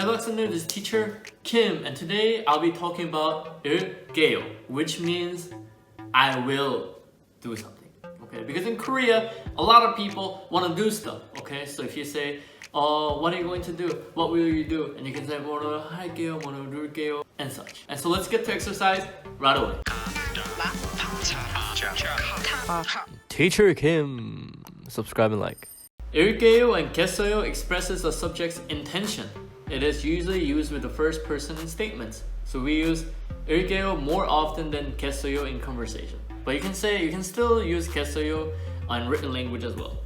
Hello listeners, this is teacher Kim, and today I'll be talking about 일게요, which means I will do something. Okay, because in Korea, a lot of people want to do stuff. Okay, so if you say, what are you going to do? What will you do? And you can say, 뭐를 할게요, 뭐를 누를게요, and such. And so let's get to exercise right away. Teacher Kim, subscribe and like. 일게요 and 겠어요 expresses a subject's intention. It is usually used with the first person in statements. So we use 일게요 more often than 겠어요 in conversation. But you can still use 겠어요 in written language as well.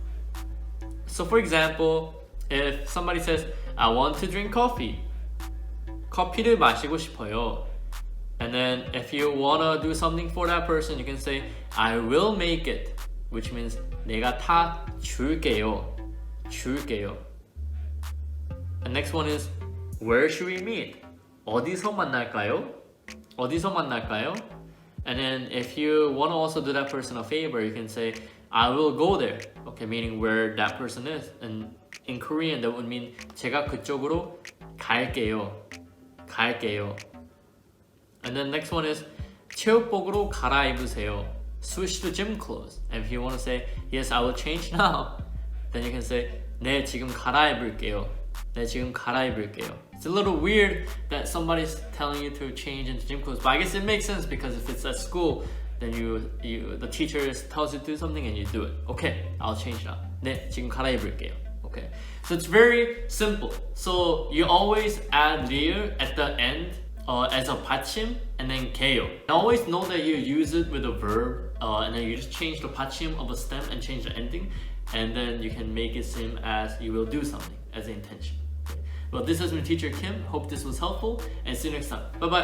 So for example, if somebody says, I want to drink coffee. 커피를 마시고 싶어요. And then if you wanna do something for that person, you can say, I will make it, which means 내가 다 줄게요. 줄게요. And next one is, where should we meet? 어디서 만날까요? 어디서 만날까요? And then if you wanna also do that person a favor, you can say, I will go there. Okay, meaning where that person is. And in Korean, that would mean 제가 그쪽으로 갈게요. 갈게요. And then next one is 채육복으로 갈아입으세요. Switch to gym clothes. And if you want to say, yes, I will change now, then you can say, 네, 지금 갈아입을게요. 네, 지금 갈아입을게요. It's a little weird that somebody's telling you to change into gym clothes, but I guess it makes sense because if it's at school, then the teacher tells you to do something and you do it. Okay, I'll change now. 네, 지금 갈아입을게요. Okay, so it's very simple. So you always add 리을 at the end as a 받침 and then 게요. And always know that you use it with a verb and then you just change the 받침 of a stem and change the ending, and then you can make it seem as you will do something as an intention. Okay. Well, this has been Teacher Kim. Hope this was helpful and see you next time. Bye bye.